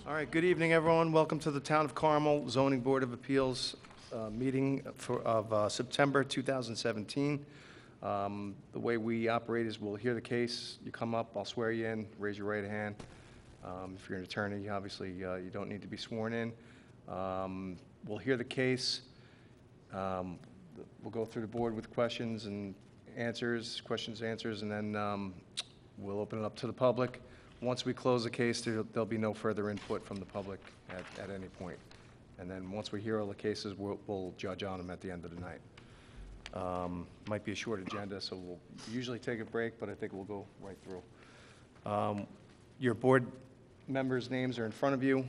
All right, good evening, everyone. Welcome to the Town of Carmel Zoning Board of Appeals meeting of September 2017. The way we operate is we'll hear the case, you come up, I'll swear you in, raise your right hand. If you're an attorney, obviously, you don't need to be sworn in. We'll hear the case. We'll go through the board with questions and answers, and then we'll open it up to the public. Once we close the case, there'll be no further input from the public at any point. And then once we hear all the cases, we'll judge on them at the end of the night. Might be a short agenda, so we'll usually take a break, but I think we'll go right through. Your board members' names are in front of you.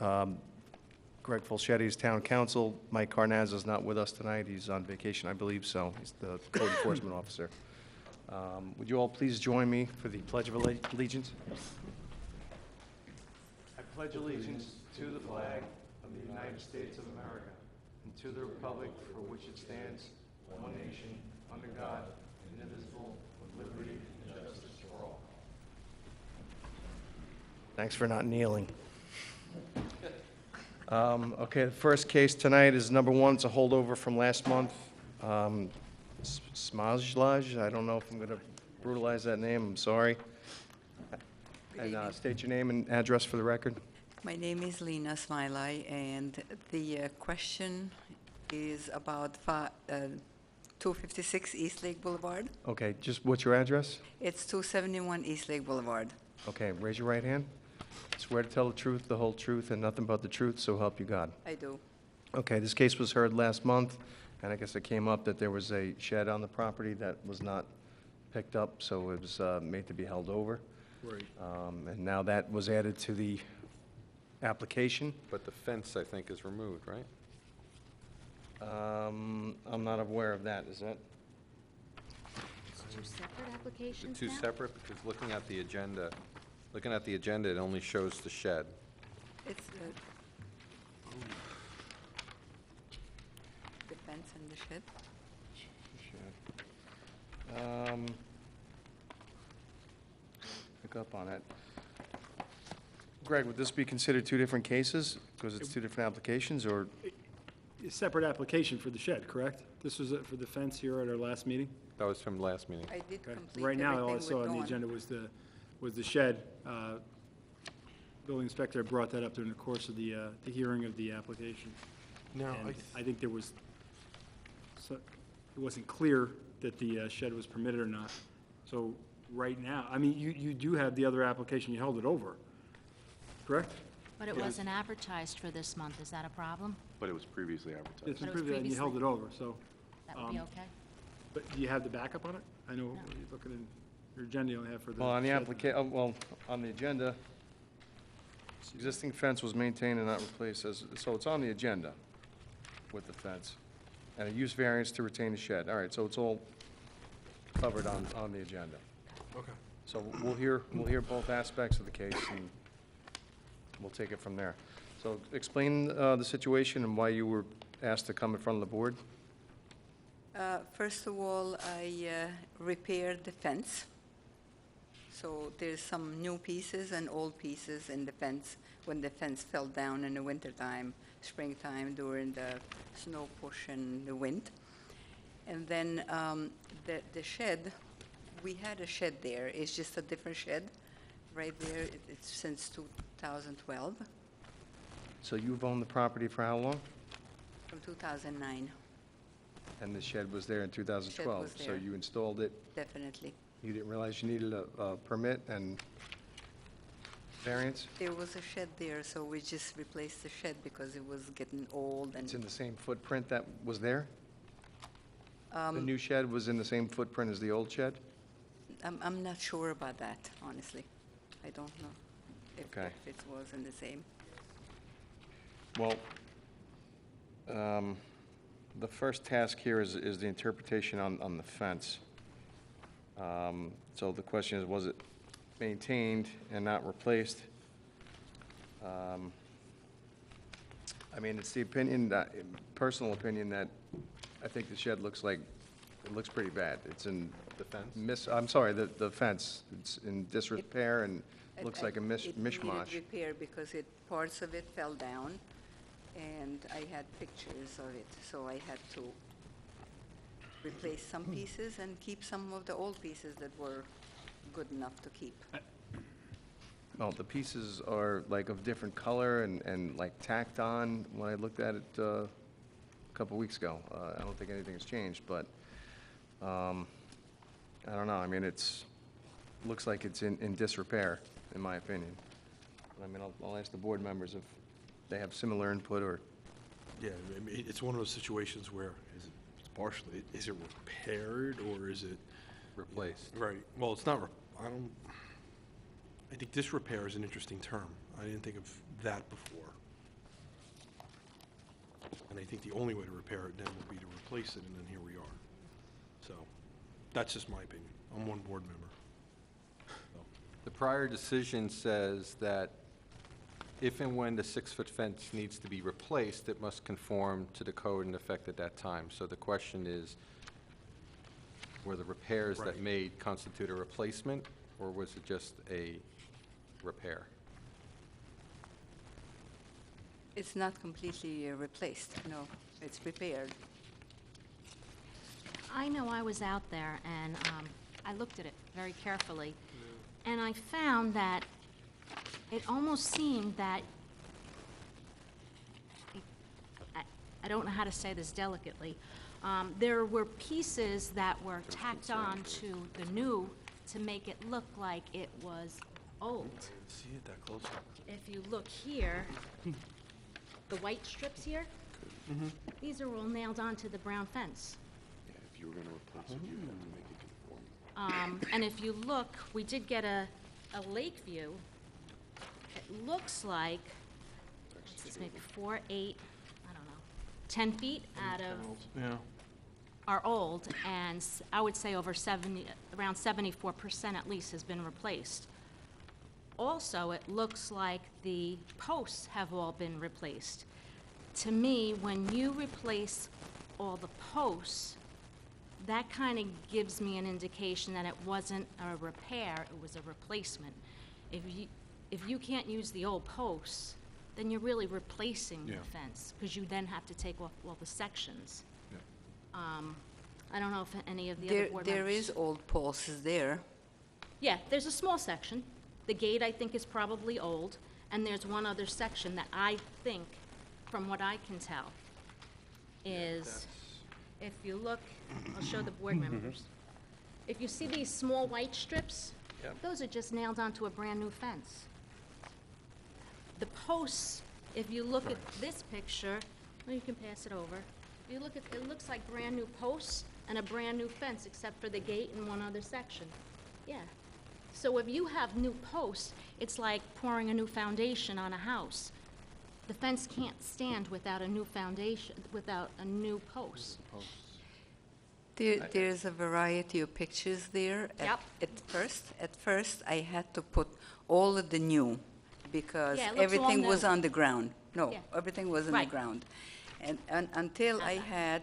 Greg Fulchetti is town council. Mike Carnaz is not with us tonight. He's on vacation, I believe, so he's the code enforcement officer. Would you all please join me for the Pledge of Allegiance? I pledge allegiance to the flag of the United States of America and to the republic for which it stands, one nation, under God, indivisible, with liberty and justice for all. Thanks for not kneeling. Okay, the first case tonight is number one. It's a holdover from last month. Smajlaj, I don't know if I'm going to brutalize that name, I'm sorry. And state your name and address for the record. My name is Lena Smiley, and the question is about 256 East Lake Boulevard. Okay, just what's your address? It's 271 East Lake Boulevard. Okay, raise your right hand. Swear to tell the truth, the whole truth, and nothing but the truth, so help you God. I do. Okay, this case was heard last month, and I guess it came up that there was a shed on the property that was not picked up, so it was made to be held over. Right. And now that was added to the application. But the fence, I think, is removed, right? I'm not aware of that, is that? It's two separate applications The two now? separate, because looking at the agenda, it only shows the shed. It's the fence and the shed. Pick up on it. Greg, would this be considered two different cases, because it's two different applications, or? A separate application for the shed, correct? This was for the fence here at our last meeting? That was from last meeting. I did Okay. complete Right now, all I everything saw with on the Dawn. agenda was the shed. Building inspector brought that up during the course of the hearing of the application. No, And I think there was, it wasn't clear that the shed was permitted or not. So right now, I mean, you do have the other application, you held it over, correct? But it wasn't advertised for this month, is that a problem? But it was previously advertised. It's But it was and you held it over, so, That would be okay? but do you have the backup on it? I know, you're looking in your agenda, you only have for the Well, on the shed. on the agenda, existing fence was maintained and not replaced, so it's on the agenda with the fence. And a use variance to retain the shed. All right, so it's all covered on the agenda. Okay. So we'll hear both aspects of the case, and we'll take it from there. So explain the situation and why you were asked to come in front of the board. First of all, I repaired the fence. So there's some new pieces and old pieces in the fence when the fence fell down in the wintertime, springtime during the snow push and the wind. And then the shed, we had a shed there. It's just a different shed right there. It's since 2012, So you've owned the property for how long? from 2009, And the shed was there in 2012? was So there. you installed it, definitely. you didn't realize you needed a permit and variance? There was a shed there, so we just replaced the shed because it was getting old and. It's in the same footprint that was there? The Um, new shed was in the same footprint as the old shed? I'm not sure about that, honestly. I don't know Okay. if it was in the same. Well, the first task here is the interpretation on the fence. So the question is, was it maintained and not replaced? I mean, it's the opinion, personal opinion, that I think the shed looks like it looks pretty bad. It's in The fence? I'm sorry, the fence. It's in disrepair and It- looks like a It mishmash. needed repair because parts of it fell down, and I had pictures of it, so I had to replace some pieces and keep some of the old pieces that were good enough to keep. Well, the pieces are like of different color and like tacked on when I looked at it a couple weeks ago. I don't think anything has changed, but I don't know. I mean, looks like it's in disrepair, in my opinion. I mean, I'll ask the board members if they have similar input or, Yeah, I mean, it's one of those situations where it's partially, is it repaired or is it? Replaced. Right, well, it's not, I think disrepair is an interesting term. I didn't think of that before. And I think the only way to repair it then would be to replace it, and then here we are. So, that's just my opinion. I'm one board member. The prior decision says that if and when the 6-foot fence needs to be replaced, it must conform to the code in effect at that time. So the question is, were the repairs that Right. made constitute a replacement, or was it just a repair? It's not completely replaced, no, it's repaired. I know I was out there, and I looked at it very carefully, and I found that it almost seemed that, I don't know how to say this delicately, there were pieces that were tacked on to the new to make it look like it was old. See it that close? If you look here, the white strips here, these are all nailed onto the brown fence. If you were gonna replace it, you'd have to make it conform. And if you look, we did get a lake view. It looks like, it's maybe 4, 8, I don't know, 10 feet out of Yeah. are old, and I would say around 74% at least has been replaced. Also, it looks like the posts have all been replaced. To me, when you replace all the posts, that kind of gives me an indication that it wasn't a repair, it was a replacement. If you can't use the old posts, then you're really replacing the Yeah. fence, because you then have to take off all the sections. I don't know if any of the other board members... There is old posts there. Yeah, there's a small section. The gate, I think, is probably old, and there's one other section that I think, from what I can tell, is, if you look, I'll show the board members. If you see these small white strips, those are just nailed onto a brand-new fence. The posts, if you look at this picture, well, you can pass it over. If you look at, it looks like brand-new posts and a brand-new fence, except for the gate and one other section. Yeah. So if you have new posts, it's like pouring a new foundation on a house. The fence can't stand without a new foundation, without a new post. There's a variety of pictures there. Yep. At first, I had to put all of the new, because Yeah, it looks all everything was new. on the ground. No, Yeah. everything was on the Right. ground. And until I How's had,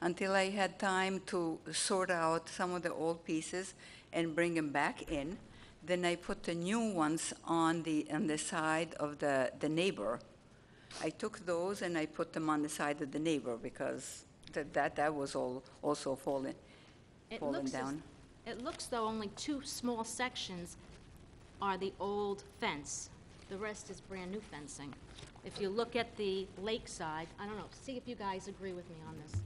until I had time to sort out some of the old pieces and bring them back in, then I put the new ones on the side of the neighbor. I took those and I put them on the side of the neighbor, because that was all also fallen down. It looks though only 2 small sections are the old fence. The rest is brand-new fencing. If you look at the lakeside, I don't know, see if you guys agree with me on this.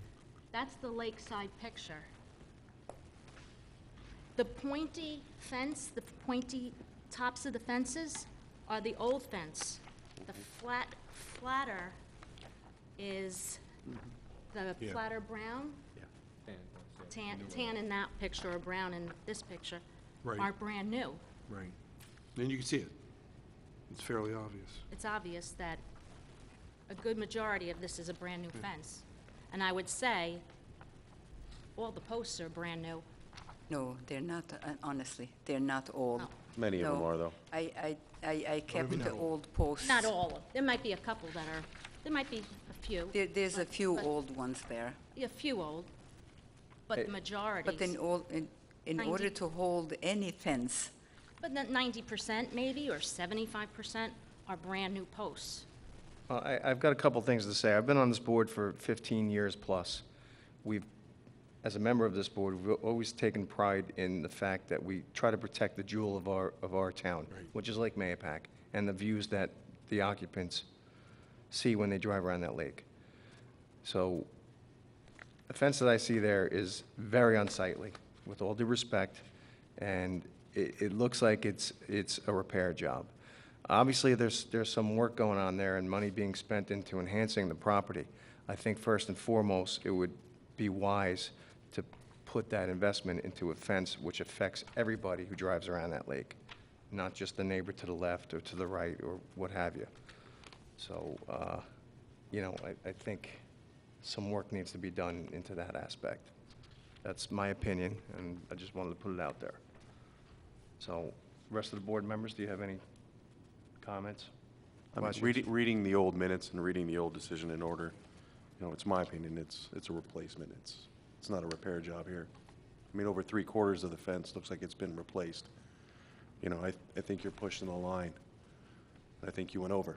That's the lakeside picture. The pointy fence, the pointy tops of the fences are the old fence. The flatter is the Yeah. flatter brown, tan in that picture or brown in this picture, Right. are brand new. Right. Then you can see it. It's fairly obvious. It's obvious that a good majority of this is a brand-new fence. And I would say all the posts are brand new. No, they're not, honestly, they're not old. No. Many of them No. are, though. I kept mean the not old posts. Not all. There might be a couple that are, there might be a few. There's a few but- old ones there. A few old. but the Hey. majority. But in order 90. to hold any fence, But then 90% maybe, or 75% are brand-new posts. I've got a couple things to say. I've been on this board for 15 years plus. As a member of this board, we've always taken pride in the fact that we try to protect the jewel of our town, Right. which is Lake Mayapack, and the views that the occupants see when they drive around that lake. So the fence that I see there is very unsightly, with all due respect, and it looks like it's a repair job. Obviously, there's some work going on there and money being spent into enhancing the property. I think first and foremost, it would be wise to put that investment into a fence which affects everybody who drives around that lake, not just the neighbor to the left or to the right or what have you. So, I think some work needs to be done into that aspect. That's my opinion, and I just wanted to put it out there. So, rest of the board members, do you have any comments? I mean, questions? reading the old minutes and reading the old decision in order, it's my opinion, it's a replacement. It's not a repair job here. I mean, over 3/4 of the fence looks like it's been replaced. I think you're pushing the line. I think you went over.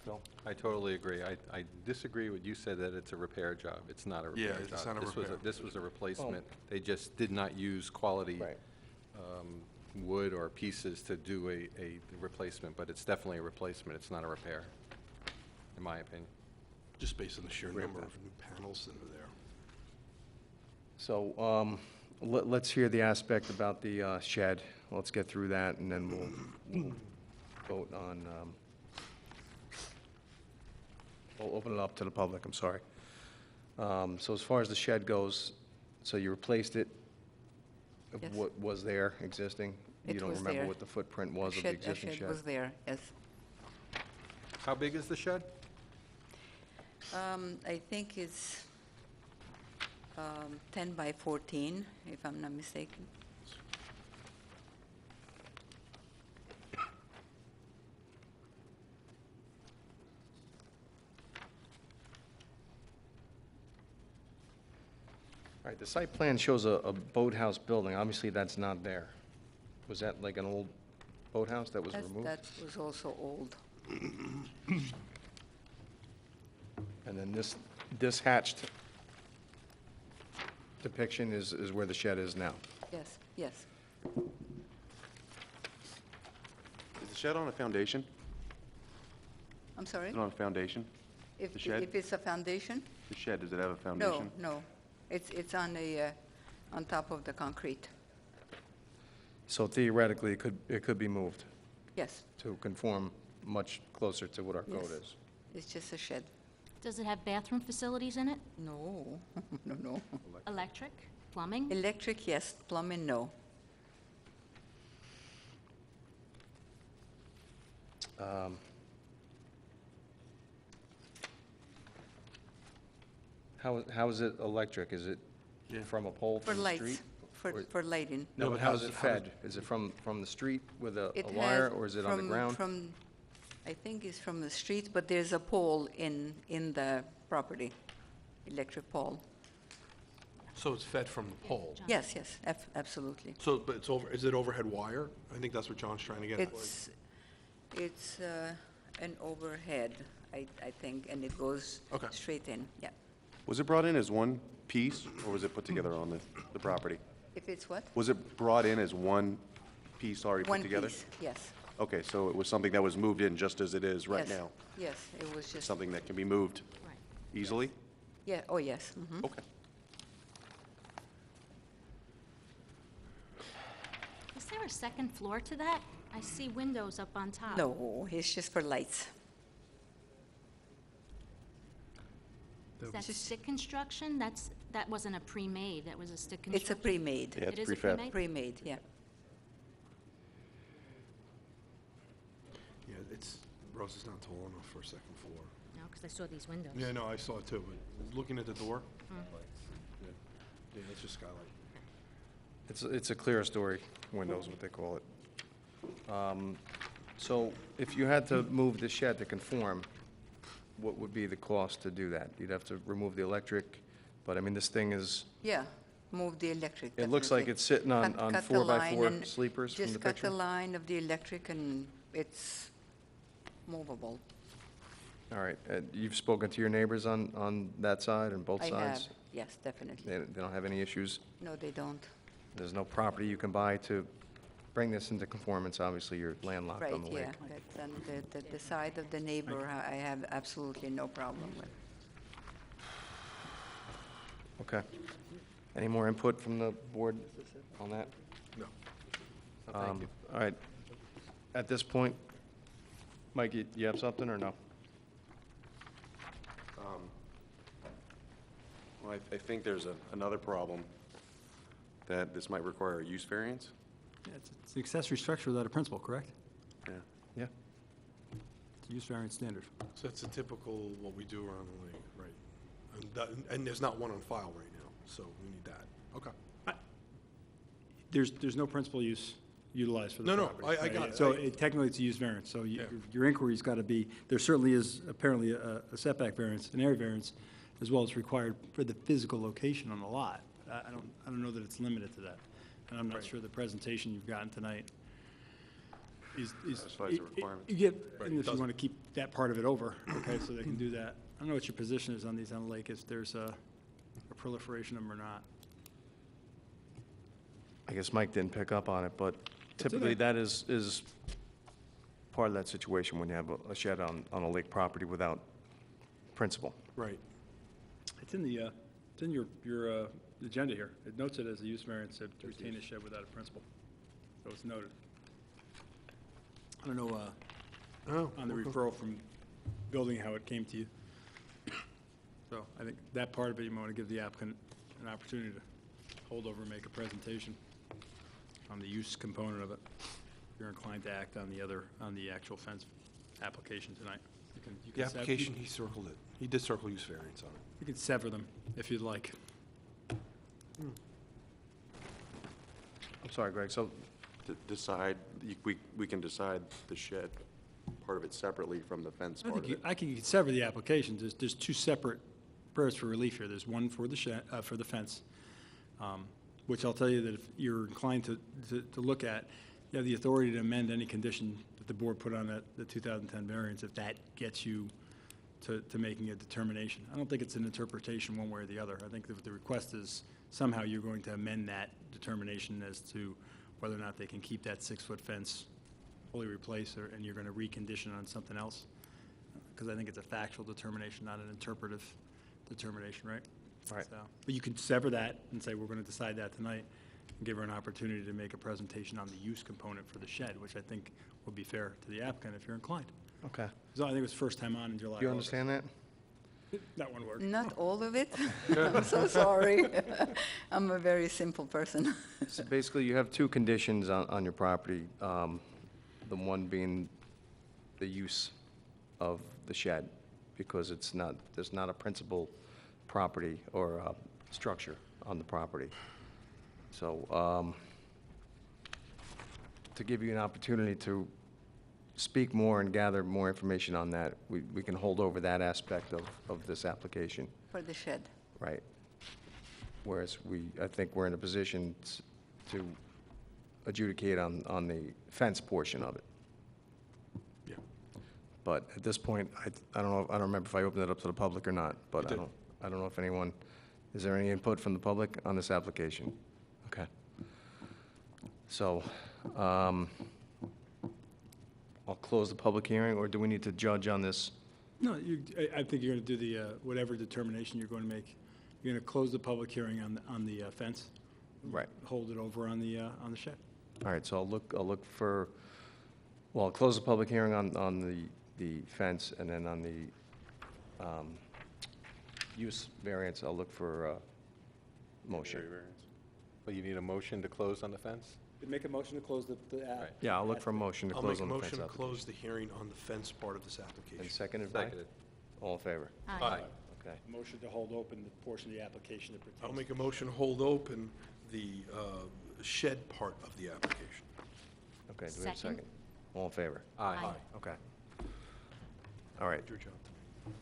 Phil? I totally agree. I disagree with you said that it's a repair job. It's not a repair Yeah, job. it's not a repair. This was a replacement. They just did not use quality Right. wood or pieces to do a replacement, but it's definitely a replacement. It's not a repair, in my opinion. Just based on the sheer Agree with number that. of new panels that are there. So, let's hear the aspect about the shed. Let's get through that, and then we'll vote on, we'll open it up to the public, I'm sorry. So as far as the shed goes, so you replaced it? of Yes. What was there existing? It You don't was remember there. what the footprint was of the shed, a existing shed shed? was there, yes. How big is the shed? I think it's 10 by 14, if I'm not mistaken. All right, the site plan shows a boathouse building. Obviously, that's not there. Was that like an old boathouse that was removed? That was also old. And then this hatched depiction is where the shed is now. Yes, yes. Is the shed on a foundation? I'm sorry? Is it on a foundation? If the shed? If it's a foundation? The shed, does it have a No, foundation? no. It's on top of the concrete. So theoretically, it could be moved Yes, to conform much closer to what our code Yes. is. it's just a shed. Does it have bathroom facilities in it? No, no. Electric, plumbing? Electric, yes. Plumbing, no. How is it electric? Is it from a pole For from the lights, street? Or- for lighting. No, No, but but how's how's- it how does- fed? Is it from the street with a It wire, has or is it on the ground? I think it's from the street, but there's a pole in the property, electric pole. So it's fed from the pole. John. Yes, yes, absolutely. So, but is it overhead wire? I think that's what John's trying to get at. It's an overhead, I think, and it goes Okay. straight in, yeah. Was it brought in as one piece, or was it put together on the property? If it's what? Was it brought in as one piece already put One together? piece, yes. Okay, so it was something that was moved in just as it is right Yes, now? Yes, it was just, Something that can be moved Right. easily? yeah, oh, yes. Mhm. Okay. Is there a second floor to that? I see windows up on top. No, it's just for lights. Is that stick construction? That wasn't a pre-made, that was a stick It's a construction? pre-made. Yeah, it's It is a prefab. pre-made? Pre-made, yeah. Yeah, Rose is not tall enough for a second floor. No, because I saw these windows. Yeah, no, I saw it too, but looking at the door. Yeah, it's just skylight. It's a clear story windows, what they call it. So if you had to move the shed to conform, what would be the cost to do that? You'd have to remove the electric, but I mean, this thing is, Yeah, move the electric. it looks like definitely. it's sitting on Cut the 4x4 line and sleepers from the Just cut picture? the line of the electric and it's movable. All right, you've spoken to your neighbors on that side and both I have, sides? yes, definitely. They don't have any issues? No, they don't. There's no property you can buy to bring this into conformance? Obviously, you're landlocked Right, on the lake. yeah. That's on the side of the neighbor, I have absolutely no problem with. Okay. Any more input from the board on that? No. Thank you. All right. At this point, Mike, you have something or no? Well, I think there's another problem, that this might require a use variance. Yeah, it's an accessory structure without a principal, correct? Yeah. Yeah. It's a use variance standard. So that's a typical, what we do around the lake, right? And there's not one on file right now, so we need that. Okay. There's no principal use utilized for the No, property. I got it. So technically, it's a use variance, so your inquiry's got to be, there certainly is apparently a setback variance, an area variance, as well as required for the physical location on the lot. I don't know that it's limited to that, and I'm not sure the presentation you've gotten tonight is. Satisfies the requirements. Yeah, Right, and it if you doesn't. want to keep that part of it over, okay, so they can do that. I don't know what your position is on these on the lake, if there's a proliferation of them or not. I guess Mike didn't pick up on it, but That's typically okay. that is part of that situation when you have a shed on a lake property without principal. Right. It's in your agenda here. It notes it as a use variance to retain a shed without a principal. So it's noted. I don't know, Oh, on the referral from building, how it came to you. So I think that part of it, you might want to give the applicant an opportunity to hold over and make a presentation on the use component of it. If you're inclined to act on the actual fence application tonight. You can The sev- application, he circled it. He did circle use variance on it. You can sever them if you'd like. I'm sorry, Greg, so Decide, we can decide the shed, part of it separately from the fence I part think of you, it. I think you could sever the applications. There's two separate prayers for relief here. There's one for the shed, for the fence, which I'll tell you that if you're inclined to look at, you have the authority to amend any condition that the board put on the 2010 variance, if that gets you to making a determination. I don't think it's an interpretation one way or the other. I think that the request is somehow you're going to amend that determination as to whether or not they can keep that 6-foot fence fully replaced, and you're going to recondition on something else. Because I think it's a factual determination, not an interpretive determination, right? Right. So, but you could sever that and say, we're going to decide that tonight, and give her an opportunity to make a presentation on the use component for the shed, which I think would be fair to the applicant if you're inclined. okay. So I think it was first time on in July. Do you August. understand that? Not one word. Not all of it. I'm so sorry. I'm a very simple person. So basically, you have two conditions on your property, the one being the use of the shed, because there's not a principal property or structure on the property. So, to give you an opportunity to speak more and gather more information on that, we can hold over that aspect of this application, For the shed. right? Whereas I think we're in a position to adjudicate on the fence portion of it. Yeah. But at this point, I don't know, I don't remember if I opened it up to the public or not, but You I did. don't know if anyone, is there any input from the public on this application? Okay. So, I'll close the public hearing, or do we need to judge on this? No, I think you're going to do the, whatever determination you're going to make. You're going to close the public hearing on the fence, Right. hold it over on the shed. All right, so I'll look for, well, I'll close the public hearing on the fence, and then on the use variance, I'll look for a motion. Area variance. Well, you need a motion to close on the fence? Make a motion to close the. Right. Yeah, I'll look for a motion to I'll close make a on the fence motion to application. close the hearing on the fence part of this And application. seconded by? Seconded. All in favor? Aye. Okay. Motion to hold open the portion of the application that pertains. I'll make a motion to hold open the shed part of the application. Okay, do we have a Second. second? All in favor? Aye. Aye. Okay. All right, Your job tonight.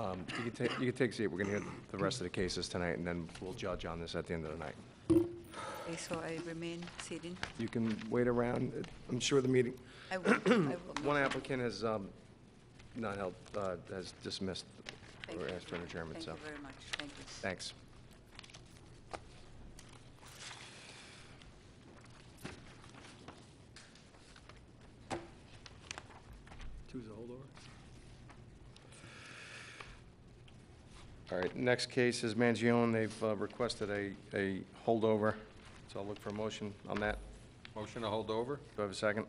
You can take a seat. We're going to hear the rest of the cases tonight, and then we'll judge on this at the end of the night. Okay, so I remain seated. You can wait around. I'm sure the meeting, I will, I will. one applicant has not held, has dismissed Thank or you. asked for an adjournment, Thank so, you very much, thank you. thanks. Two's a holdover? All right, next case is Mangione. They've requested a holdover, so I'll look for a motion on that. Motion to hold over? Do I have a second?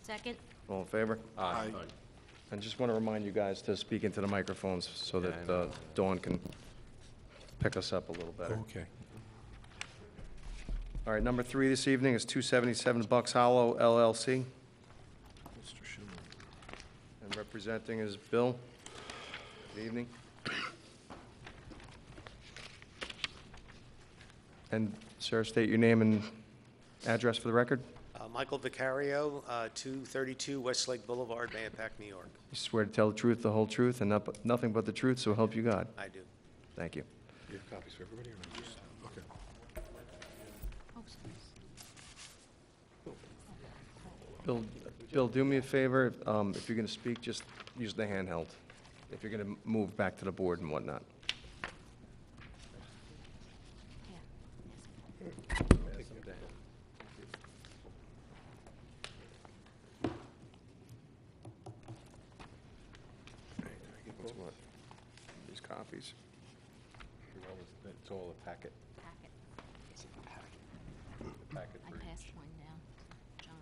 Second? All in favor? Aye. I just want to remind you guys to speak into the microphones so Yeah, I that know. Dawn can pick us up a little better. Okay. All right, number 3 this evening is 277 Bucks Hollow LLC, Mr. Schindler. and representing is Bill. Good evening. And, sir, state your name and address for the record. Michael Vicario, 232 Westlake Boulevard, Mahopac, New York. You swear to tell the truth, the whole truth, and nothing but the truth, so help you God. I do. Thank you. You have copies for everybody or not? Just, okay. Oh, Bill, do me a favor, if you're going to speak, just use the handheld, if you're going to move back to the board and whatnot. What's what? These copies. It's all a packet. Packet. Packet I for passed each. one down. John,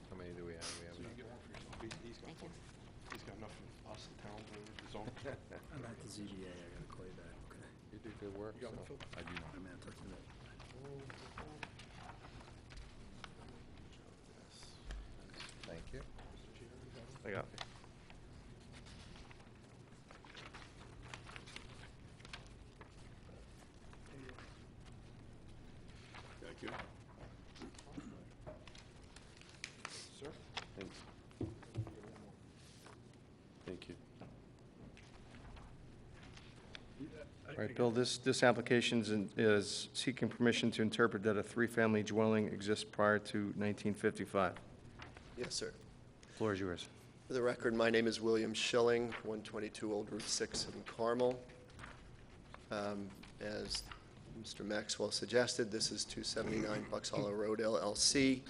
How many do we have? We have So you get one for yourself. He's got thank you. one. He's got enough of us, the town, the zone. I'm at the ZBA, I gotta call you back, okay? You do good work, You got so. one, Phil? I do not. I'm at talking about. Thank you. I got Thank you. Sir? Thanks. Thank you. All right, Bill, this application is seeking permission to interpret that a three-family dwelling exists prior to 1955. Yes, sir. Floor is yours. For the record, my name is William Schilling, 122 Old Route 6 in Carmel. As Mr. Maxwell suggested, this is 279 Bucks Hollow Road LLC.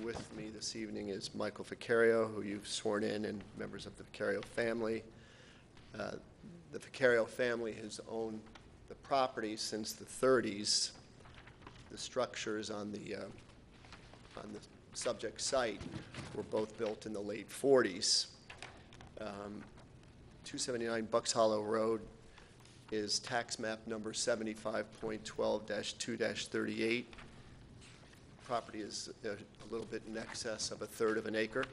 With me this evening is Michael Vicario, who you've sworn in, and members of the Vicario family. The Vicario family has owned the property since the 30s. The structures on the subject site were both built in the late 40s. 279 Bucks Hollow Road is tax map number 75.12-2-38. Property is a little bit in excess of 1/3 of an acre.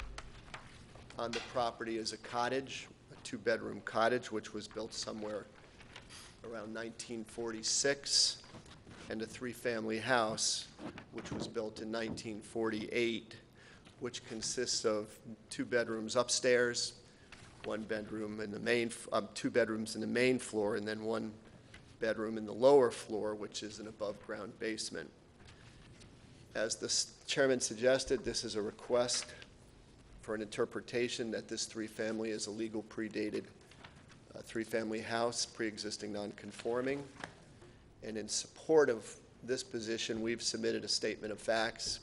On the property is a cottage, a two-bedroom cottage, which was built somewhere around 1946, and a three-family house, which was built in 1948, which consists of 2 bedrooms upstairs, 1 bedroom in the main, 2 bedrooms in the main floor, and then 1 bedroom in the lower floor, which is an above-ground basement. As the chairman suggested, this is a request for an interpretation that this three-family is a legal predated three-family house, pre-existing non-conforming. And in support of this position, we've submitted a statement of facts,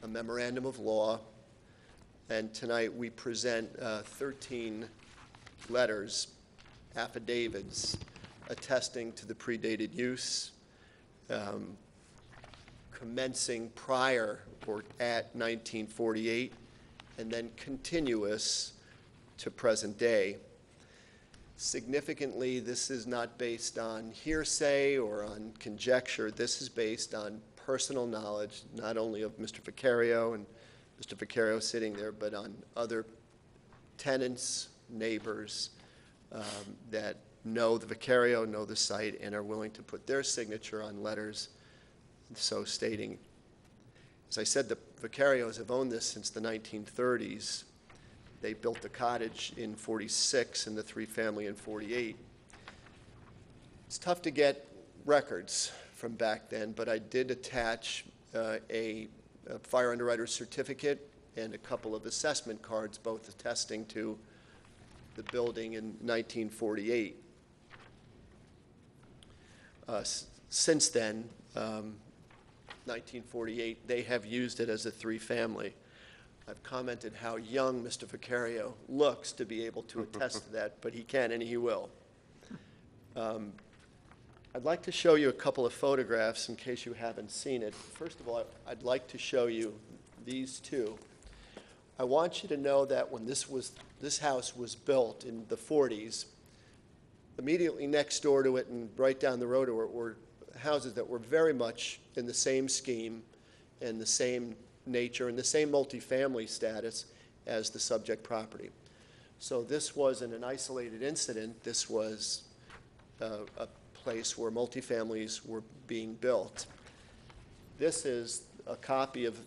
a memorandum of law, and tonight we present 13 letters, affidavits, attesting to the predated use, commencing prior or at 1948, and then continuous to present day. Significantly, this is not based on hearsay or on conjecture. This is based on personal knowledge, not only of Mr. Vicario and Mr. Vicario sitting there, but on other tenants, neighbors that know the Vicario, know the site, and are willing to put their signature on letters, so stating, as I said, the Vicarios have owned this since the 1930s. They built the cottage in 46 and the three-family in 48. It's tough to get records from back then, but I did attach a fire underwriter's certificate and a couple of assessment cards, both attesting to the building in 1948. Since then, 1948, they have used it as a three-family. I've commented how young Mr. Vicario looks to be able to attest to that, but he can and he will. I'd like to show you a couple of photographs in case you haven't seen it. First of all, I'd like to show you these two. I want you to know that when this house was built in the 40s, immediately next door to it and right down the road were houses that were very much in the same scheme and the same nature and the same multifamily status as the subject property. So this wasn't an isolated incident. This was a place where multifamilies were being built. This is a copy of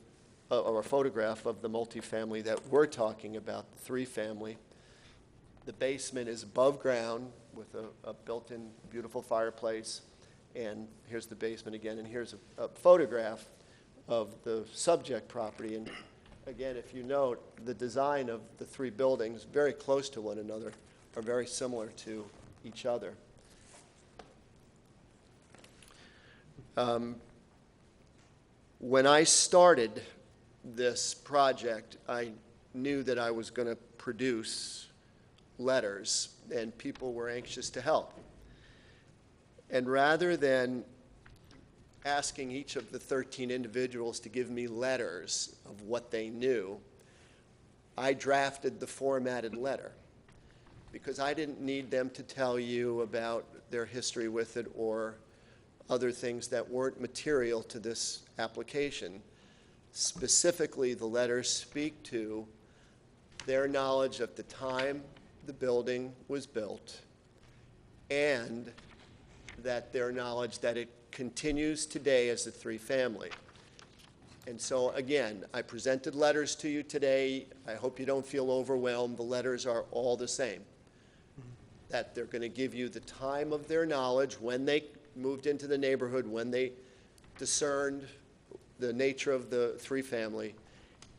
or a photograph of the multifamily that we're talking about, the three-family. The basement is above ground with a built-in beautiful fireplace. And here's the basement again, and here's a photograph of the subject property. And again, if you note, the design of the three buildings, very close to one another, are very similar to each other. When I started this project, I knew that I was going to produce letters, and people were anxious to help. And rather than asking each of the 13 individuals to give me letters of what they knew, I drafted the formatted letter because I didn't need them to tell you about their history with it or other things that weren't material to this application. Specifically, the letters speak to their knowledge of the time the building was built and that their knowledge that it continues today as a three-family. And so, again, I presented letters to you today. I hope you don't feel overwhelmed. The letters are all the same. That they're going to give you the time of their knowledge, when they moved into the neighborhood, when they discerned the nature of the three-family,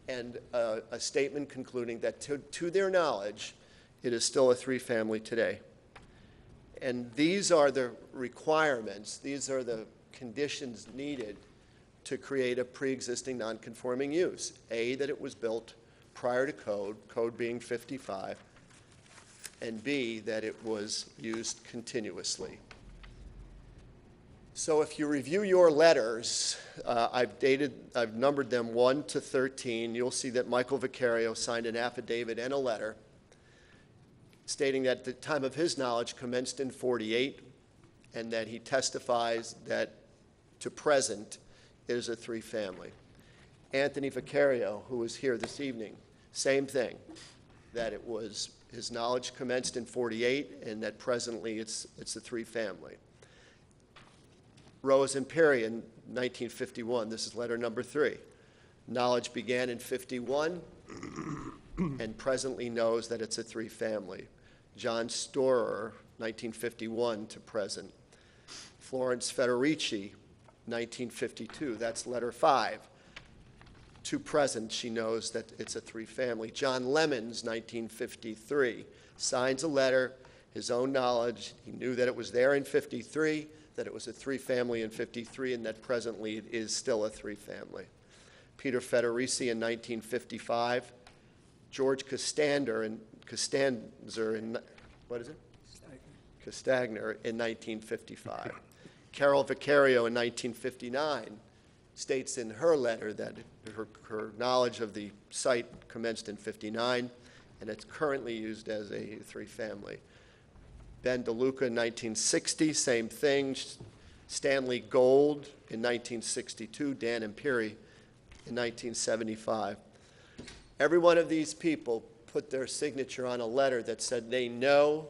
and a statement concluding that to their knowledge, it is still a three-family today. And these are the requirements, these are the conditions needed to create a pre-existing non-conforming use. A, that it was built prior to code, code being 55, and B, that it was used continuously. So if you review your letters, I've numbered them 1 to 13. You'll see that Michael Vicario signed an affidavit and a letter stating that the time of his knowledge commenced in 48 and that he testifies that to present it is a three-family. Anthony Vicario, who was here this evening, same thing, that it was his knowledge commenced in 48 and that presently it's a three-family. Rose Imperi in 1951, this is letter number 3. Knowledge began in 51 and presently knows that it's a three-family. John Storer, 1951 to present. Florence Federici, 1952, that's letter 5. To present, she knows that it's a three-family. John Lemons, 1953, signs a letter, his own knowledge. He knew that it was there in 53, that it was a three-family in 53, and that presently it is still a three-family. Peter Federici in 1955. George Castagner in, what is it? Castagner in 1955. Carol Vicario in 1959 states in her letter that her knowledge of the site commenced in 59, and it's currently used as a three-family. Ben DeLuca in 1960, same thing. Stanley Gold in 1962, Dan Imperi in 1975. Every one of these people put their signature on a letter that said they know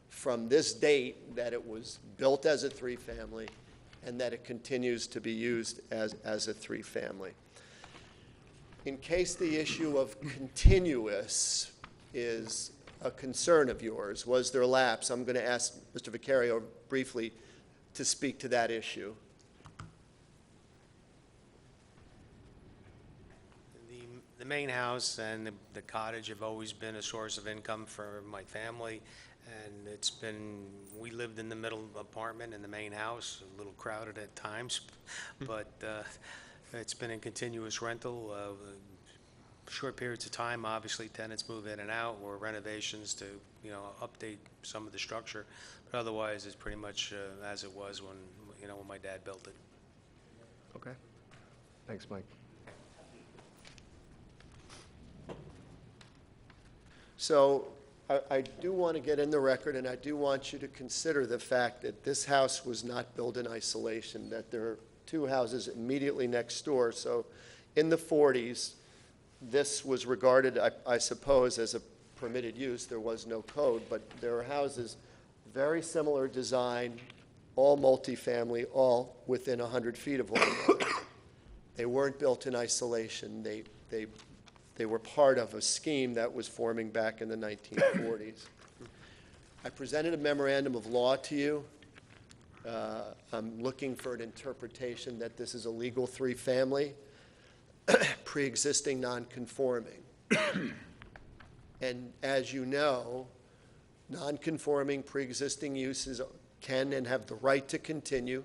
from this date that it was built as a three-family and that it continues to be used as a three-family. In case the issue of continuous is a concern of yours. Was there a lapse? I'm going to ask Mr. Vicario briefly to speak to that issue. The main house and the cottage have always been a source of income for my family, and it's been, we lived in the middle apartment in the main house, a little crowded at times, but it's been in continuous rental, short periods of time. Obviously, tenants move in and out, or renovations to, update some of the structure, but otherwise, it's pretty much as it was when, when my dad built it. Okay. Thanks, Mike. So I do want to get in the record, and I do want you to consider the fact that this house was not built in isolation, that there are two houses immediately next door. So in the 40s, this was regarded, I suppose, as a permitted use. There was no code, but there are houses, very similar design, all multifamily, all within 100 feet of one another. They weren't built in isolation. They were part of a scheme that was forming back in the 1940s. I presented a memorandum of law to you. I'm looking for an interpretation that this is a legal three-family, pre-existing non-conforming. And as you know, non-conforming pre-existing uses can and have the right to continue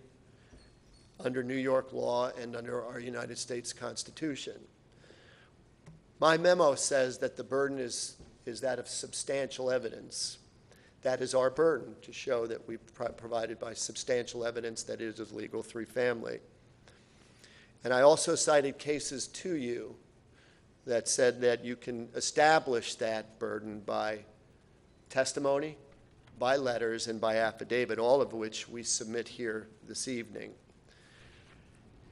under New York law and under our United States Constitution. My memo says that the burden is that of substantial evidence. That is our burden, to show that we've provided by substantial evidence that it is a legal three-family. And I also cited cases to you that said that you can establish that burden by testimony, by letters, and by affidavit, all of which we submit here this evening.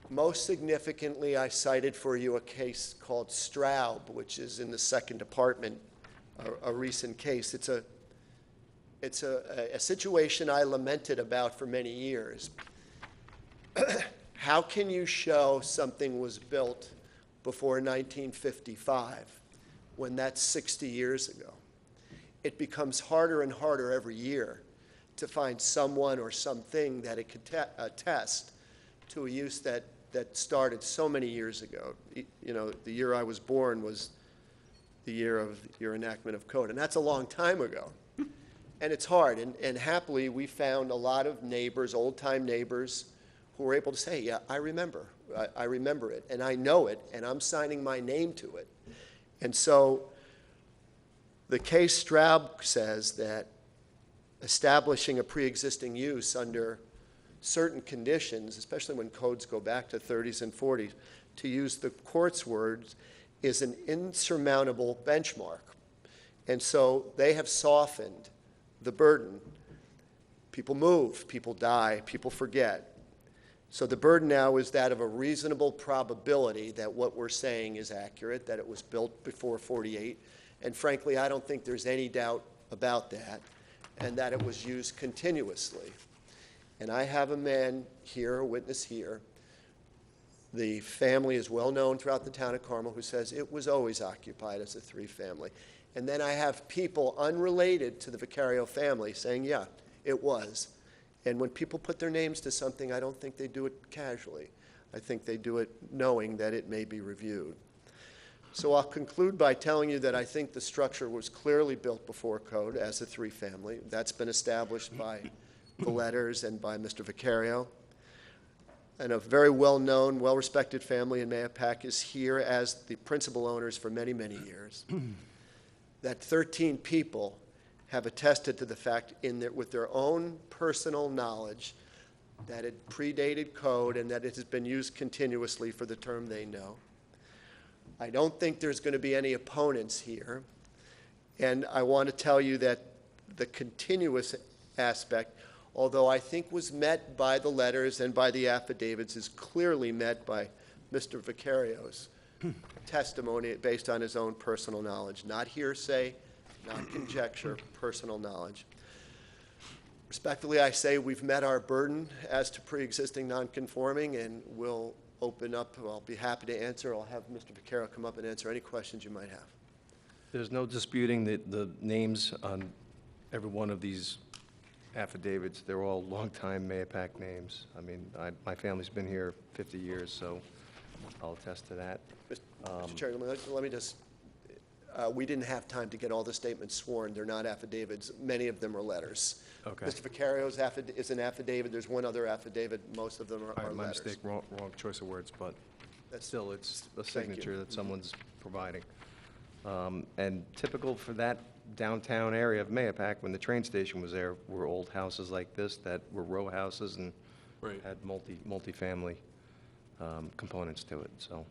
Most significantly, I cited for you a case called Straub, which is in the Second Department, a recent case. It's a situation I lamented about for many years. How can you show something was built before 1955 when that's 60 years ago? It becomes harder and harder every year to find someone or something that it could attest to a use that started so many years ago. The year I was born was the year of your enactment of code, and that's a long time ago. And it's hard, and happily we found a lot of neighbors, old-time neighbors, who were able to say, yeah, I remember it, and I know it, and I'm signing my name to it. And so the case Straub says that establishing a pre-existing use under certain conditions, especially when codes go back to 30s and 40s, to use the court's words, is an insurmountable benchmark. And so they have softened the burden. People move, people die, people forget. So the burden now is that of a reasonable probability that what we're saying is accurate, that it was built before 48. And frankly, I don't think there's any doubt about that, and that it was used continuously. And I have a man here, a witness here. The family is well known throughout the town of Carmel who says it was always occupied as a three-family. And then I have people unrelated to the Vicario family saying, yeah, it was. And when people put their names to something, I don't think they do it casually. I think they do it knowing that it may be reviewed. So I'll conclude by telling you that I think the structure was clearly built before code as a three-family. That's been established by the letters and by Mr. Vicario. And a very well-known, well-respected family in Mahopac is here as the principal owners for many, many years. That 13 people have attested to the fact with their own personal knowledge that it predated code and that it has been used continuously for the term they know. I don't think there's going to be any opponents here. And I want to tell you that the continuous aspect, although I think was met by the letters and by the affidavits, is clearly met by Mr. Vicario's testimony based on his own personal knowledge. Not hearsay, not conjecture, personal knowledge. Respectfully, I say we've met our burden as to pre-existing non-conforming, and we'll open up. I'll be happy to answer. I'll have Mr. Vicario come up and answer any questions you might have. There's no disputing the names on every one of these affidavits. They're all longtime Mayapack names. I mean, my family's been here 50 years, so I'll attest to that. Mr. Chairman, let me just, we didn't have time to get all the statements sworn. They're not affidavits. Many of them are letters. Okay. Mr. Viccario's is an affidavit. There's one other affidavit. Most of them All are right, my letters. mistake, wrong choice of words, but That's- still, it's a Thank you. signature that someone's providing. And typical for that downtown area of Mayapack, when the train station was there, were old houses like this that were row houses and Right. had multifamily components to it, so.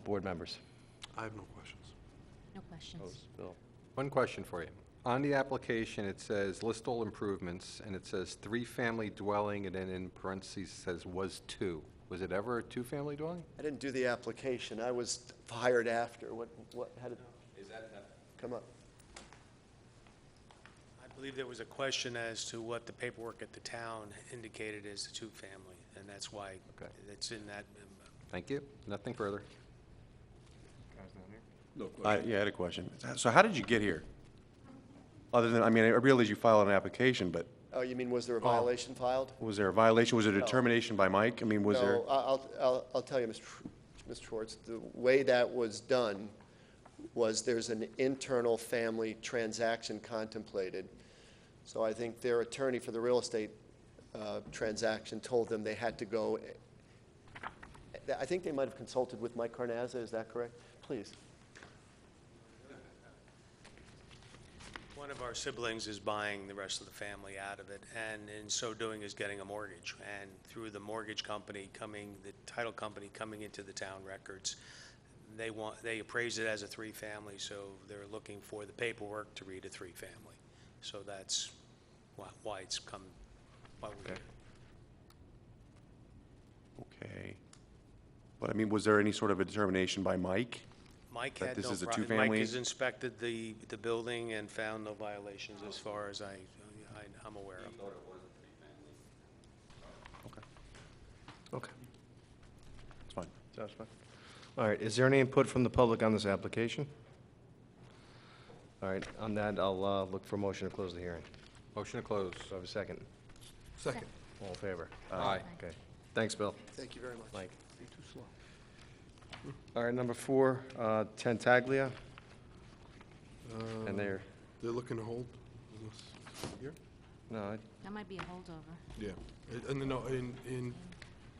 Board members. I have no questions. No questions. Opposed? Bill? One question for you. On the application, it says list all improvements, and it says three-family dwelling, and then in parentheses says was two. Was it ever a two-family dwelling? I didn't do the application. I was hired after. How did? Is that? Come up. I believe there was a question as to what the paperwork at the town indicated as a two-family, and that's why Okay. it's in that. Thank you. Nothing further. No Yeah, I had a question. So how did you get here? Other than, I mean, I realize you filed an application, but Oh, you mean, was there a violation filed? was there a violation? Was it a determination by Mike? I mean, was there? No, I'll tell you, Mr. Schwartz, the way that was done was there's an internal family transaction contemplated. So I think their attorney for the real estate transaction told them they had to go. I think they might have consulted with Mike Carnazza, is that correct? Please. One of our siblings is buying the rest of the family out of it, and in so doing is getting a mortgage. And through the mortgage company the title company coming into the town records, they appraise it as a three-family, so they're looking for the paperwork to read a three-family. So that's why it's come, why we're here. Okay. But I mean, was there any sort of a determination by Mike? Mike That had this no is a problem. two-family? Mike has inspected the building and found no violations as far as I'm aware of. Okay. It's fine. Satisfied? All right, is there any input from the public on this application? All right, on that, I'll look for a motion to close the hearing. Motion to close. Do I have a second? Second. All in favor? Aye. Okay. Thanks, Bill. Thank you very much. Mike? All right, number 4, Tentaglia, and they're, They're looking to hold this here? no, That might be a holdover. Yeah. And then, no, in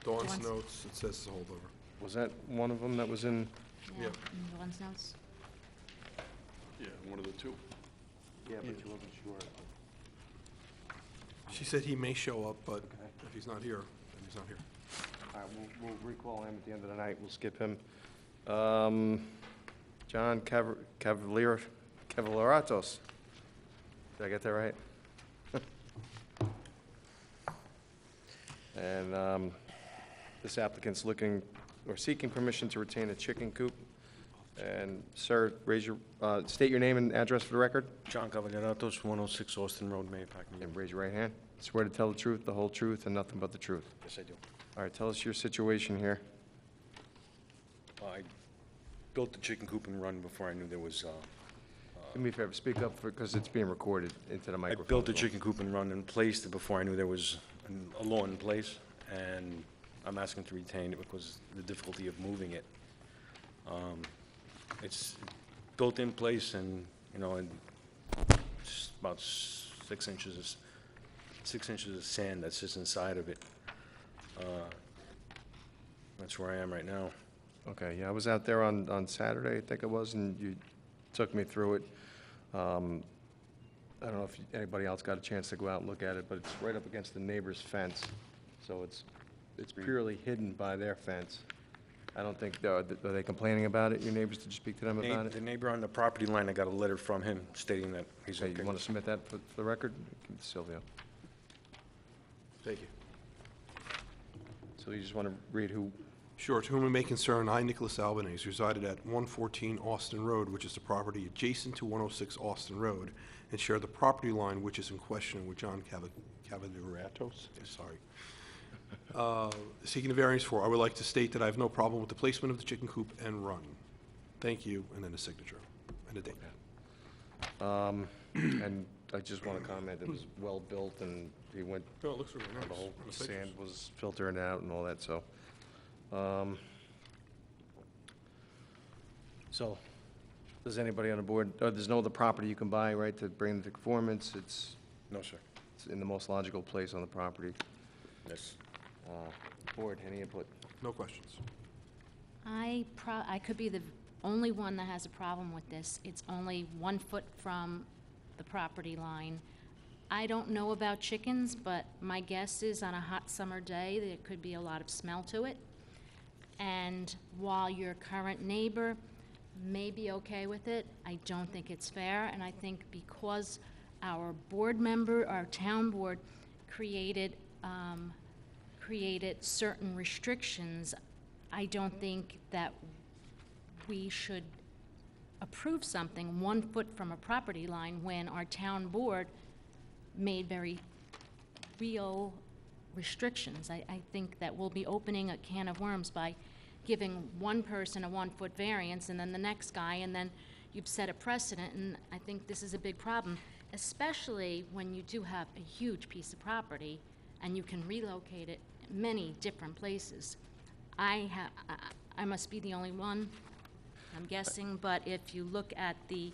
Dawn's Dawn's- notes, it says it's a holdover. was that one of them that was in? Yeah. In Dawn's notes. Yeah, one of the two. Yeah, but you wasn't sure. She said he may show up, but if he's not here, then he's not here. All right, we'll recall him at the end of the night, we'll skip him. John Cavalleratos. Did I get that right? And this applicant's looking, or seeking permission to retain a chicken coop. And sir, state your name and address for the record, John Cavalleratos, 106 Austin Road, Mayapack, New York. and raise your right hand. Swear to tell the truth, the whole truth, and nothing but the truth. Yes, I do. All right, tell us your situation here. I built the chicken coop and run before I knew there was, Do me a favor, speak up, because it's being recorded into the I microphone. built the as well. chicken coop and run and placed it before I knew there was a law in place, and I'm asking to retain it because the difficulty of moving it. It's built in place and, you know, and it's about 6 inches of sand that sits inside of it. That's where I am right now. Okay, yeah, I was out there on Saturday, I think it was, and you took me through it. I don't know if anybody else got a chance to go out and look at it, but it's right up against the neighbor's fence, so it's purely hidden by their fence. I don't think, are they complaining about it, your neighbors? Did you speak to them about The it? neighbor on the property line, I got a letter from him stating that he's Okay, okay. you want to submit that for the record? Give it to Silvio. Thank you. So you just want to read who, Sure, to whom it may concern, I, Nicholas Albanese, resided at 114 Austin Road, which is the property adjacent to 106 Austin Road, and share the property line which is in question with John Cavalleratos. Sorry. Seeking a variance for, I would like to state that I have no problem with the placement of the chicken coop and run. Thank you, and then a signature. and a date. And I just want to comment, it was well-built, and he went, No, it looks really nice. the whole on the sand pictures. was filtering out and all that, so. So, does anybody on the board, there's no other property you can buy, right, to bring into conformance? It's No, sir. in the most logical place on the property. Yes. Board, any input? No questions. I could be the only one that has a problem with this. It's only 1 foot from the property line. I don't know about chickens, but my guess is on a hot summer day, there could be a lot of smell to it. And while your current neighbor may be okay with it, I don't think it's fair. And I think because our board member, our town board, created certain restrictions, I don't think that we should approve something 1 foot from a property line when our town board made very real restrictions. I think that we'll be opening a can of worms by giving one person a 1 foot variance and then the next guy, and then you've set a precedent, and I think this is a big problem, especially when you do have a huge piece of property and you can relocate it many different places. I must be the only one, I'm guessing, but if you look at the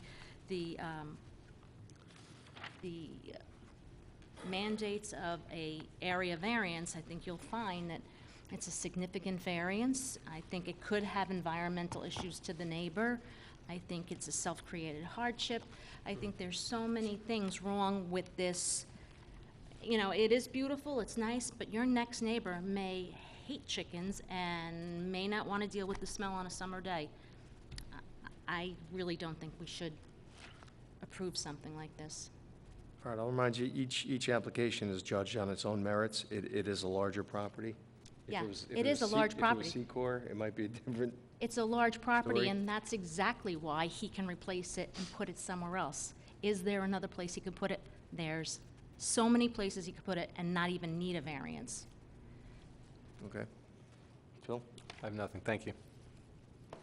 mandates of a area variance, I think you'll find that it's a significant variance. I think it could have environmental issues to the neighbor. I think it's a self-created hardship. I think there's so many things wrong with this. You know, it is beautiful, it's nice, but your next neighbor may hate chickens and may not want to deal with the smell on a summer day. I really don't think we should approve something like this. All right, I'll remind you, each application is judged on its own merits. It is a larger property. If Yeah, was- if it is was a large If property. it was Secor, it might be a different, It's a large property, Story. and that's exactly why he can replace it and put it somewhere else. Is there another place he could put it? There's so many places he could put it and not even need a variance. okay. Phil? I have nothing, thank you.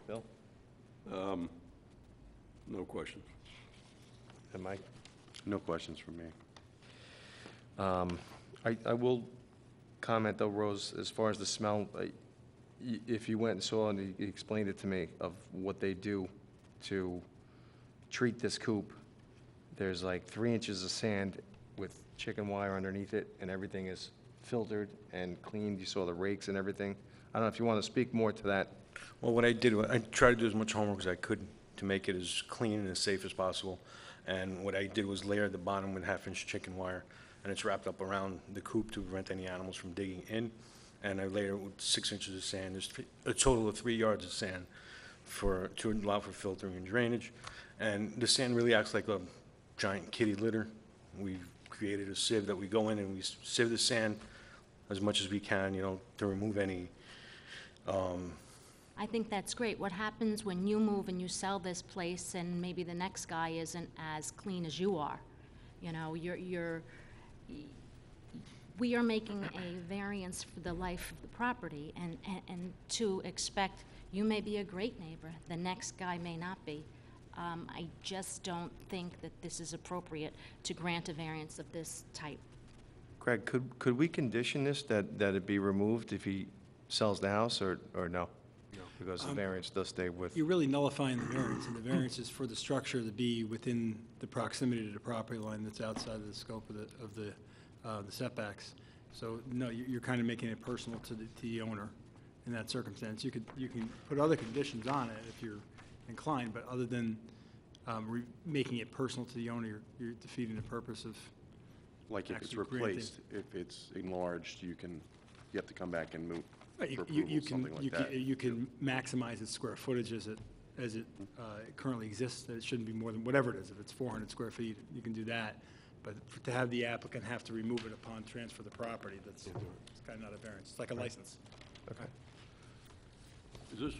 Bill? No questions. And Mike? No questions from me. I will comment though, Rose, as far as the smell, if you went and saw, and he explained it to me, of what they do to treat this coop, there's like 3 inches of sand with chicken wire underneath it, and everything is filtered and cleaned. You saw the rakes and everything. I don't know if you want to speak more to that. Well, what I did, I tried to do as much homework as I could to make it as clean and as safe as possible. And what I did was layer the bottom with 1/2-inch chicken wire, and it's wrapped up around the coop to prevent any animals from digging in. And I layer it with 6 inches of sand. There's a total of 3 yards of sand to allow for filtering and drainage. And the sand really acts like a giant kitty litter. We've created a sieve that we go in and we sieve the sand as much as we can, you know, to remove any I think that's great. What happens when you move and you sell this place and maybe the next guy isn't as clean as you are? You know, we are making a variance for the life of the property, and to expect, you may be a great neighbor, the next guy may not be. I just don't think that this is appropriate to grant a variance of this type. Craig, could we condition this, that it be removed if he sells the house, or no? No. Because the variance does stay with, You're really nullifying the variance, and the variance is for the structure to be within the proximity to the property line that's outside of the scope of the setbacks. So, no, you're kind of making it personal to the owner in that circumstance. You can put other conditions on it if you're inclined, but other than making it personal to the owner, you're defeating the purpose of, Like if it's Actually granted. replaced, if it's enlarged, you have to come back and move Right, for you approval, can, something like that. you can maximize its square footage as it currently exists, that it shouldn't be more than, whatever it is, if it's 400 square feet, you can do that. But to have the applicant have to remove it upon transfer of the property, it's kind of not a variance, it's like a license. okay. Is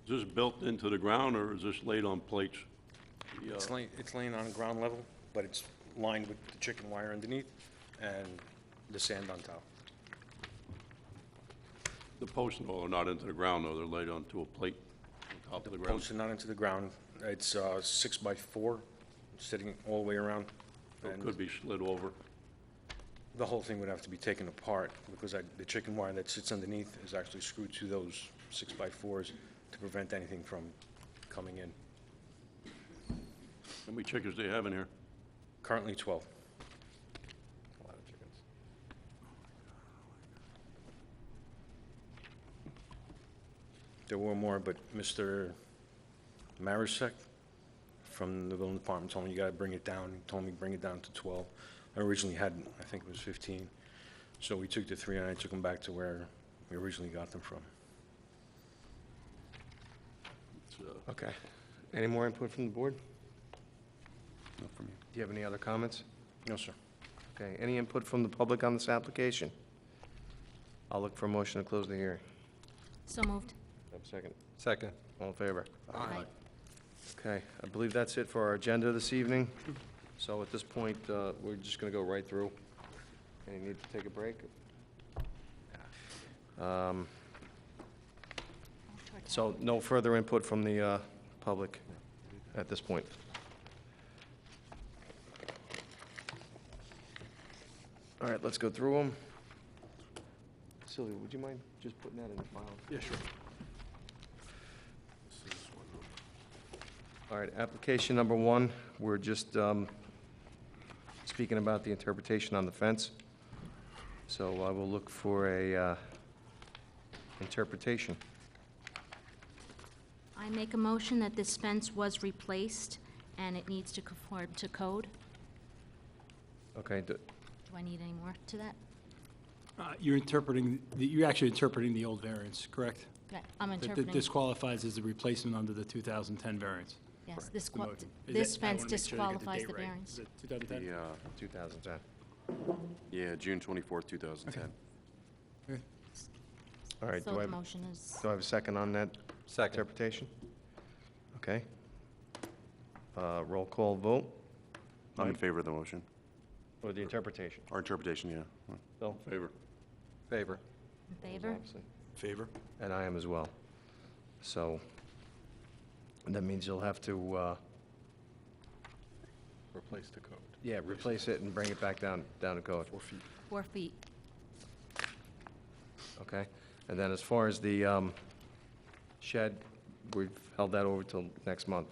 this built into the ground, or is this laid on plates? It's laying on ground level, but it's lined with the chicken wire underneath and the sand on top. The posts and all are not into the ground, though, they're laid onto a plate on top of the ground? Posts are not into the ground, It's 6x4, sitting all the way around. So it And could be slid over. the whole thing would have to be taken apart because the chicken wire that sits underneath is actually screwed to those 6x4s to prevent anything from coming in. How many chickens do you have in here? Currently 12. A lot of chickens. There were more, but Mr. Marisek from the building department told me, you gotta bring it down. He told me bring it down to 12. I originally had, I think it was 15. So we took the 3 and I took them back to where we originally got them from. It's, Okay. Any more input from the board? Not from you. Do you have any other comments? No, sir. Okay, any input from the public on this application? I'll look for a motion to close the hearing. So moved. Have a second? Second. All in favor? Aye. Okay, I believe that's it for our agenda this evening. So at this point, we're just going to go right through. Any need to take a break? So no further input from the public at this point. All right, let's go through them. Sylvia, would you mind just putting that in the file? Yeah, sure. All right, application number 1, we're just speaking about the interpretation on the fence. So I will look for a interpretation. I make a motion that this fence was replaced and it needs to conform to code. Okay, Do I need any more to that? You're actually interpreting the old variance, correct? Yeah, I'm That interpreting, disqualifies as a replacement under the 2010 variance. yes, The motion. Is this it- I fence wanna make sure I get disqualifies date the right. variance. Is it 2010? The, 2010. yeah, June 24th, 2010. All right, So do I the motion is, have a second on that Second. interpretation? Okay. Roll call vote, I'm in favor of the motion. or the interpretation? Our interpretation, yeah. Bill? Favor. Favor. in favor? Obviously. Favor? And I am as well. So that means you'll have to, Replace the code. yeah, replace it and bring it back down to code. 4 feet. 4 feet. Okay? And then as far as the shed, we've held that over till next month.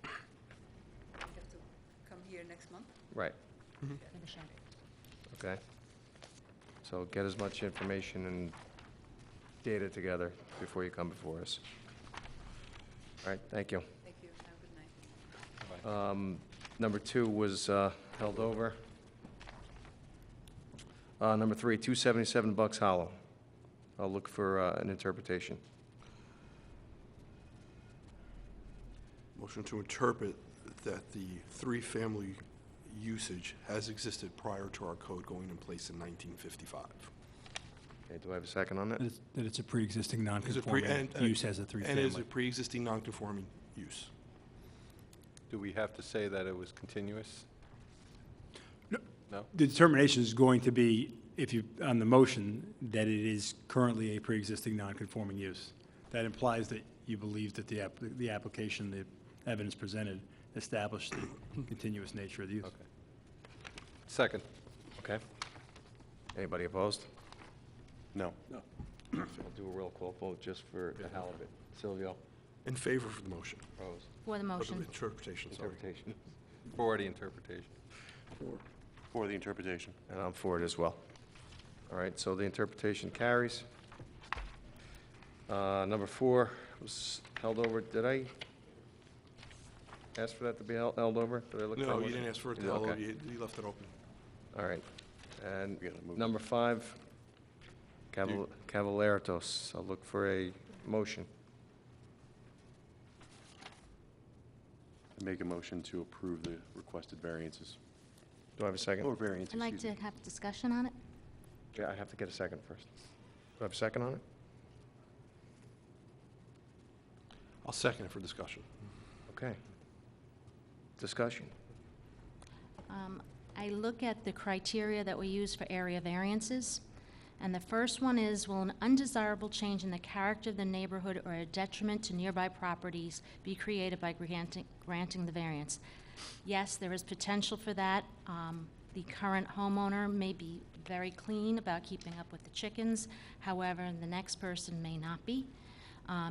You have to come here next month? Right, For the shed. okay? So get as much information and data together before you come before us. All right, thank you. Thank you, have a good night. Number 2 was held over. Number 3, 277 Bucks Hollow. I'll look for an interpretation. Motion to interpret that the 3-family usage has existed prior to our code going in place in 1955. Okay, do I have a second on that? That it's a pre-existing Is it non-conforming use as a And is three-family. a pre-existing non-conforming use. Do we have to say that it was continuous? No. No? The determination is going to be, if you, on the motion, that it is currently a pre-existing non-conforming use. That implies that you believe that the application, the evidence presented, established the continuous nature of the use. Okay. Second. Okay. Anybody opposed? No. I'll do a roll call vote just for the hell of it. Silvio? In favor of the motion. Opposed? For the Of the motion. interpretation, sorry. Interpretation. For the interpretation. For the interpretation. And I'm for it as well. All right, so the interpretation carries. Number 4 was held over. Did I ask for that to be held over? Did I look for a No, you motion? didn't ask for it to You did, held over, okay. you left it open. All right. And We gotta move. number 5, Cavalleritos. I'll look for a motion. I make a motion to approve the requested variances. Do I have a second? Or variance, I'd like excuse to me. have discussion on it. Yeah, I have to get a second first. Do I have a second on it? I'll second it for discussion. Okay. Discussion. I look at the criteria that we use for area variances. And the first one is, will an undesirable change in the character of the neighborhood or a detriment to nearby properties be created by granting the variance? Yes, there is potential for that. The current homeowner may be very clean about keeping up with the chickens. However, the next person may not be.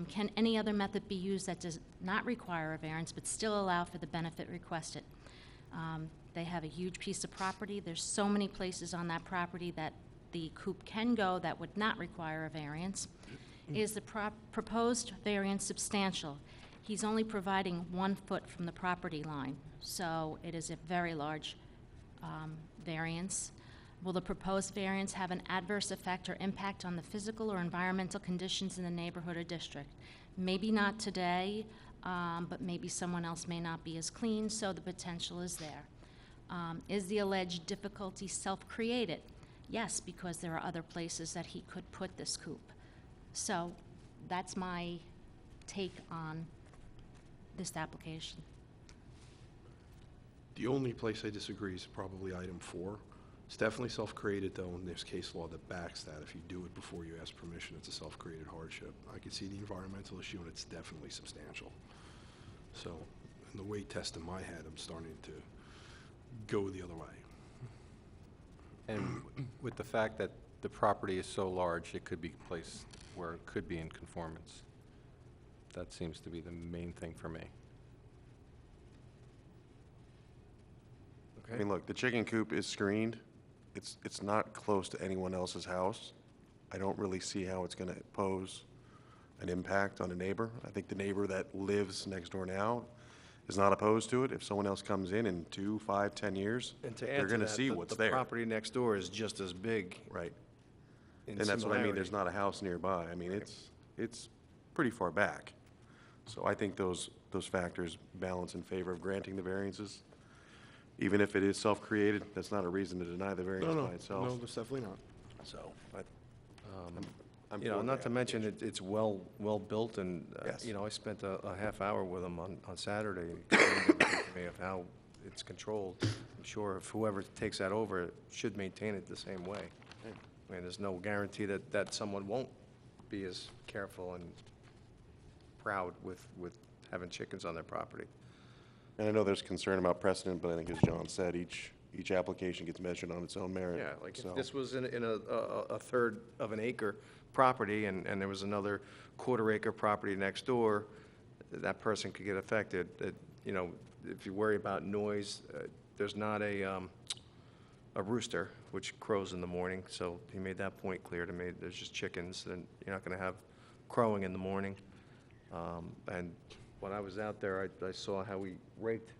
Can any other method be used that does not require a variance but still allow for the benefit requested? They have a huge piece of property. There's so many places on that property that the coop can go that would not require a variance. Is the proposed variance substantial? He's only providing 1 foot from the property line, so it is a very large variance. Will the proposed variance have an adverse effect or impact on the physical or environmental conditions in the neighborhood or district? Maybe not today, but maybe someone else may not be as clean, so the potential is there. Is the alleged difficulty self-created? Yes, because there are other places that he could put this coop. So that's my take on this application. The only place I disagree is probably item 4. It's definitely self-created, though, and there's case law that backs that. If you do it before you ask permission, it's a self-created hardship. I can see the environmental issue, and it's definitely substantial. So, in the weight test in my head, I'm starting to go the other way. And with the fact that the property is so large, it could be placed where it could be in conformance. That seems to be the main thing for me. I mean, look, the chicken coop is screened. It's not close to anyone else's house. I don't really see how it's going to pose an impact on a neighbor. I think the neighbor that lives next door now is not opposed to it. If someone else comes in 2, 5, 10 years, And to they're add to going to that, see the- what's the there. property next door is just as big. Right. in And that's what I mean, there's similarity. not a house nearby. I mean, it's pretty far back. So I think those factors balance in favor of granting the variances. Even if it is self-created, that's not a reason to deny the variance by itself. No, that's definitely not. So, but, I'm You know, for not the to mention, it's well-built, and, Yes. you know, I spent a half hour with him on Saturday, and he explained everything to me of how it's controlled. I'm sure if whoever takes that over should maintain it the same way. I mean, there's no guarantee that someone won't be as careful and proud with having chickens on their property. And I know there's concern about precedent, but I think as John said, each application gets measured on its own merit. Yeah, like So- if this was in a third of an acre property, and there was another quarter-acre property next door, that person could get affected. You know, if you worry about noise, there's not a rooster, which crows in the morning, so he made that point clear to me. There's just chickens, and you're not going to have crowing in the morning. And when I was out there, I saw how we raked.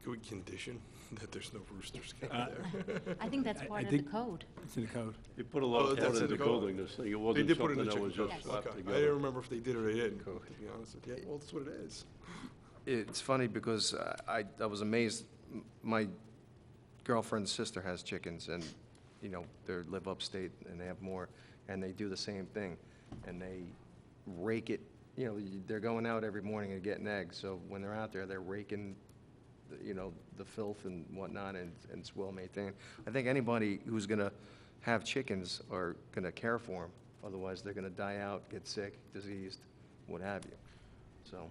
Can we condition that there's no roosters kept there? I think that's I part of the think- code. It's in the code. You put a lot Oh, of that's thought in into the code. building this thing. It They wasn't did put it in something the that chicken was coop. just slapped Okay. I together. didn't remember if they did or they didn't, to be honest with you. Yeah, well, that's what it is. It's funny because I was amazed. My girlfriend's sister has chickens, and, you know, they live upstate, and they have more, and they do the same thing. And they rake it, you know, they're going out every morning and getting eggs, so when they're out there, they're raking, you know, the filth and whatnot, and it's well maintained. I think anybody who's going to have chickens are going to care for them, otherwise they're going to die out, get sick, diseased, what have you. So,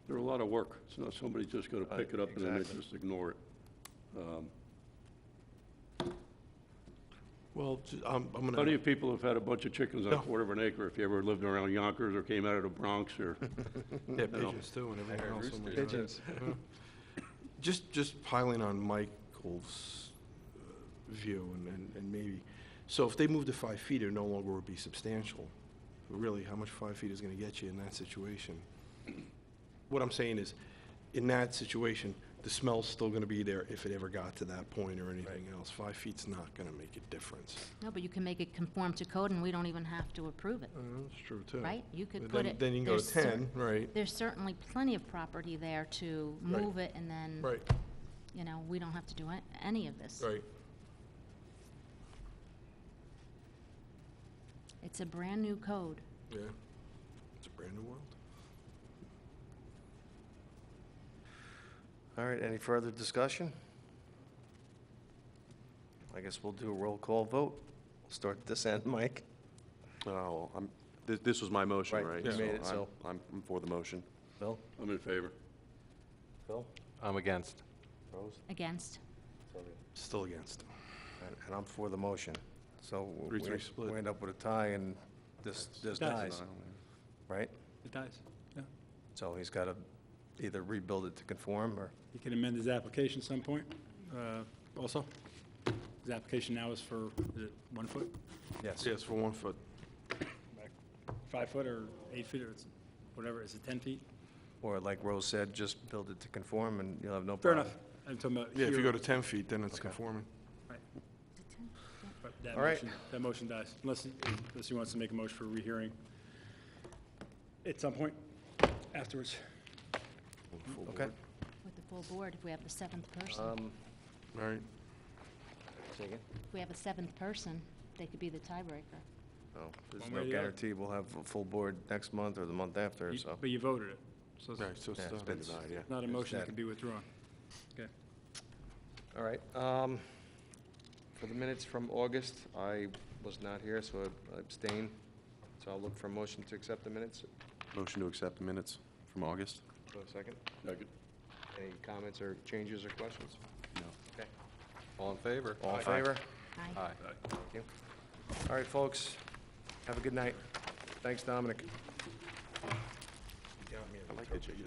They're a lot of work. It's not somebody just gonna pick it up and then they exactly. just ignore it. Well, I'm gonna. Plenty of people have had a bunch of chickens on No. a quarter of an acre, if you ever lived around Yonkers or came out of the Bronx or, Yeah, pigeons too, and everything else. Oh my God. pigeons. Just piling on Michael's view, and maybe, so if they move to 5 feet, it no longer would be substantial. Really, how much 5 feet is gonna get you in that situation? What I'm saying is, in that situation, the smell's still gonna be there if it ever got to that point or anything else. 5 feet's not gonna make a difference. No, but you can make it conform to code, and we don't even have to approve it, That's true, too. right? You could But put then- it. Then you can go to there's cer- 10, right, There's certainly plenty of property there to Right. move it, and then, right, you know, we don't have to do any of this. right. It's a brand-new code. Yeah. It's a brand new world. All right, any further discussion? I guess we'll do a roll call vote. Start at this end, Mike. Oh, this was my motion, Right, right? you made it, so- I'm for the motion. Bill? I'm in favor. Bill? I'm against. Rose? Against. Still against. And I'm for the motion. So 3-3 split. we end up with a tie and this dies, right? It dies, yeah. So he's got to either rebuild it to conform or, He can amend his application at some point, also. His application now is for, is it 1 foot? yes. Yes, for 1 foot. 5 foot or 8 feet or it's, whatever, is it 10 feet? Or like Rose said, just build it to conform and you'll have no Fair problem. enough. I'm talking about Yeah, if you here. go to 10 feet, then it's Okay. conforming. Right. But that All right. that motion dies, unless he wants to make a motion for rehearing at some point afterwards. Okay. With the full board, if we have the seventh person. All right. Say again? If we have a seventh person, they could be the tiebreaker. No, there's One no way or the other. guarantee we'll have a full board next month or the month after, You- so. But you voted it, so it's Right, so it's Yeah, still it's been been denied, yeah. not a it's motion that dead. can be withdrawn. Okay. All right. For the minutes from August, I was not here, so I abstained. So I'll look for a motion to accept the minutes. Motion to accept the minutes from August? For a second. Second. Any comments or changes or questions? No. Okay. All in favor? All in favor? Aye. Aye. Thank you. All right, folks. Have a good night. Thanks, Dominic. I like that you